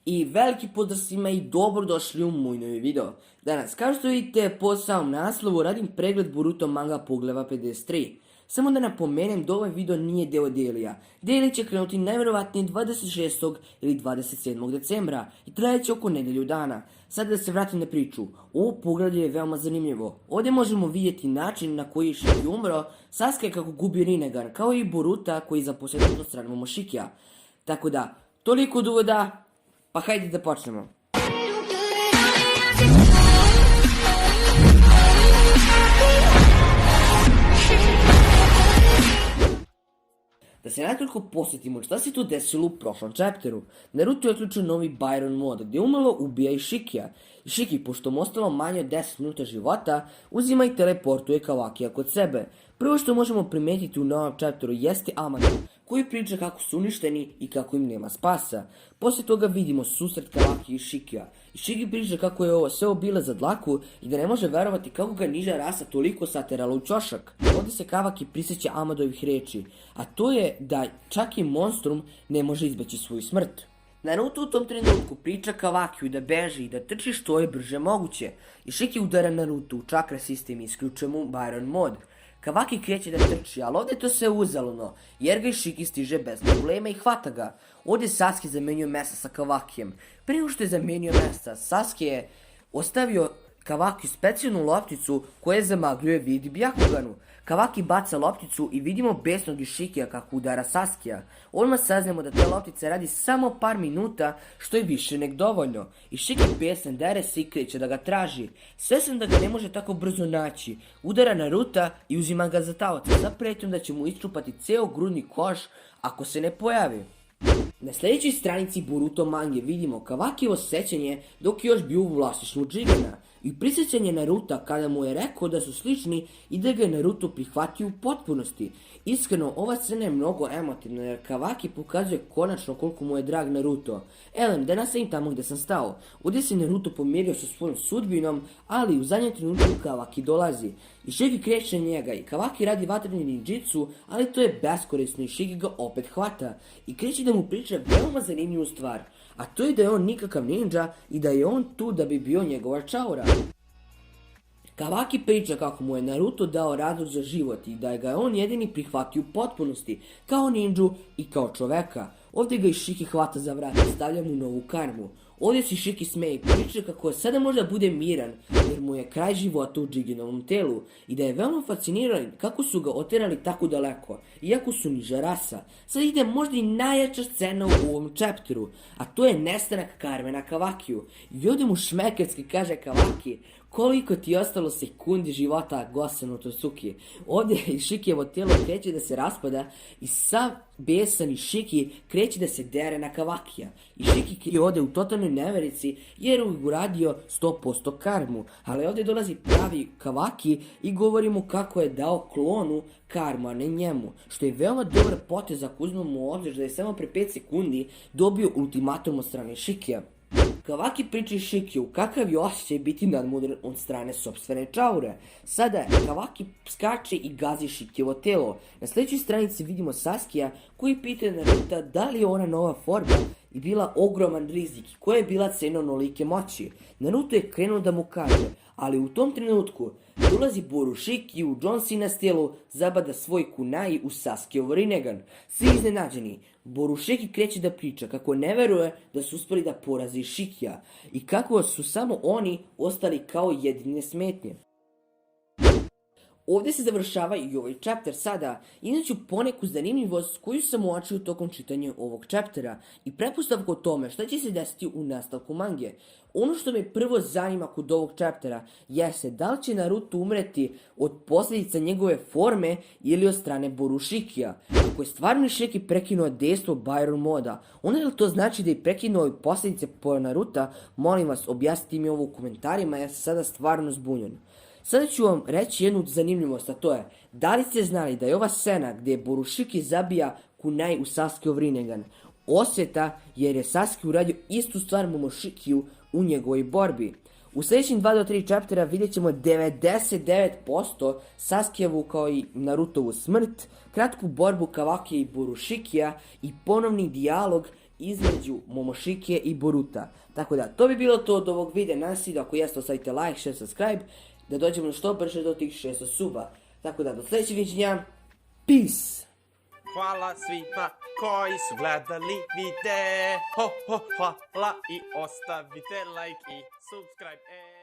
I veliki pozdrav svima i dobrodošli u moj novi video. Danas, kao što vidite po samom naslovu, radim pregled Boruto manga Poglava 53. Samo da napomenem da ovaj video nije deo Dailya. Daily će krenuti najvjerovatnije 26. ili 27. decembra i trajeće oko nedelju dana. Sad da se vratim na priču, ovo poglavlje je veoma zanimljivo. Ovdje možemo vidjeti način na koji je Shiki umro, Sasuke kako gubi Rinnegan, kao i Boruta koji je zaposlen od strane Momoshikija. Tako da, toliko od uvoda, pa hajde da počnemo. Da se nakratko posjetimo šta se tu desilo u prošlom chapteru. Naruto je otključio novi Byron mod gdje umalo ubija i Shikija. I Shiki, pošto mu ostalo manje od 10 minuta života, uzima i teleportuje Kawakija kod sebe. Prvo što možemo primijetiti u novom chapteru jeste Amado, koji priča kako su uništeni i kako im nema spasa. Poslije toga vidimo susret Kawaki i Shikija. I Shiki priča kako je ovo sve obile za dlaku i da ne može verovati kako ga niža rasa toliko saterala u ćošak. Ovdje se Kawaki prisjeća Amadovih riječi, a to je da čak i monstrum ne može izbeći svoju smrt. Naruto u tom trenutku priča Kawakiju da beži i da trči što je brže moguće. I Shiki udara Naruto u čakra sistem i isključuje mu Byron mod. Kawaki kreće da trči, ali ovdje to sve uzaludno, jer ga i Shiki stiže bez problema i hvata ga. Ovdje Sasuke zamenjuje mesta sa Kawakijem. Prije nego što je zamenio mesta, Sasuke je ostavio Kawaki specijalnu lopticu koja zamagljuje vid Byakuganu. Kawaki baca lopticu i vidimo besnog i Shikija kako udara Sasukeja. Odmah saznamo da ta loptica radi samo par minuta, što je više nek dovoljno. I Shiki besan dere se i kreće da ga traži. Svestan da ga ne može tako brzo naći, udara Naruta i uzima ga za taoca, sa pretnjom da će mu isčupati ceo grudni koš ako se ne pojavi. Na sljedećoj stranici Boruto mange vidimo Kawakijevo sećanje dok je još bio u vlasništvu Jigana i prisjećanje Naruta kada mu je rekao da su slični i da ga je Naruto prihvatio u potpunosti. Iskreno, ova scena je mnogo emotivna jer Kawaki pokazuje konačno koliko mu je drag Naruto. Elem, da nastavim tamo gdje sam stao. Ovdje se Naruto pomirio sa svojom sudbinom, ali u zadnjem trenutku Kawaki dolazi. I Shiki kreće njega i Kawaki radi vatreni ninjitsu, ali to je beskorisno i Shiki ga opet hvata. I kreće da mu priča veoma zanimljivu stvar, a to je da je on nikakav ninja i da je on tu da bi bio njegova čaura. Kawaki priča kako mu je Naruto dao razlog za život i da ga je on jedini prihvatio u potpunosti, kao ninju i kao čoveka. Ovdje ga i Shiki hvata za vrat i stavlja mu novu karmu. Ovdje se Shiki smeje i priča kako sada možda bude miran jer mu je kraj života u Jiganovom telu i da je veoma fasciniran kako su ga oterali tako daleko, iako su niža rasa. Sad ide možda i najjača scena u ovom chapteru, a to je nestanak karme na Kawakiju. I ovdje mu šmekerski kaže Kawaki: koliko ti je ostalo sekundi života, Gosano Tosuki. Ovdje i Shikijevo tijelo kreće da se raspada i sav besan i Shiki kreće da se dere na Kawakija. I Shiki ode u totalnoj neverici jer je uradio 100% karmu. Ali ovdje dolazi pravi Kawaki i govori mu kako je dao klonu karmu, a ne njemu. Što je veoma dobar potez ako uzmemo u obzir da je samo pre 5 sekundi dobio ultimatum od strane Shikija. Kawaki priča Shikiju kakav je osjećaj biti nadmudren od strane sopstvene čaure. Sada Kawaki skače i gazi Shikijevo telo. Na sljedećoj stranici vidimo Sasukeja koji pita Naruta da li je ona nova forma i bila ogroman rizik i koja je bila cena onolike moći. Naruto je krenuo da mu kaže, ali u tom trenutku dolazi Borushiki u John Cena stilu, zabada svoj kunai u Sasukeov Rinnegan. Svi iznenađeni, Borushiki kreće da priča kako ne veruje da su uspjeli da porazi Shikija i kako su samo oni ostali kao jedine smetnje. Ovdje se završava i ovaj chapter sada, inače poneku zanimljivost koju sam uočio tokom čitanja ovog chaptera i pretpostavka o tome šta će se desiti u nastavku mange. Ono što me prvo zanima kod ovog chaptera jeste da li će Naruto umreti od posljedica njegove forme ili od strane Borushikija. Ako je stvarno Shiki prekinuo dejstvo Byron moda, onda li to znači da je prekinuo posljedice po Naruta? Molim vas, objasnite mi ovo u komentarima, ja sam sada stvarno zbunjen. Sada ću vam reći jednu zanimljivost, a to je, da li ste znali da je ova scena gdje Borushiki zabija kunai u Sasukeov Rinnegan osveta jer je Sasuke uradio istu stvar Momoshikiju u njegovoj borbi. U sljedećim 2 do 3 chaptera vidjet ćemo 99% Sasukejevu kao i Narutovu smrt, kratku borbu Kawakija i Borushikija i ponovni dijalog između Momoshike i Boruta. Tako da, to bi bilo to od ovog videa. Nadam se da ako jeste, ostavite like, share, subscribe, da dođemo što brže do tih 600 suba. Tako da, do sljedećeg viđenja, peace! Hvala svima koji su gledali video. Hvala i ostavite like i subscribe.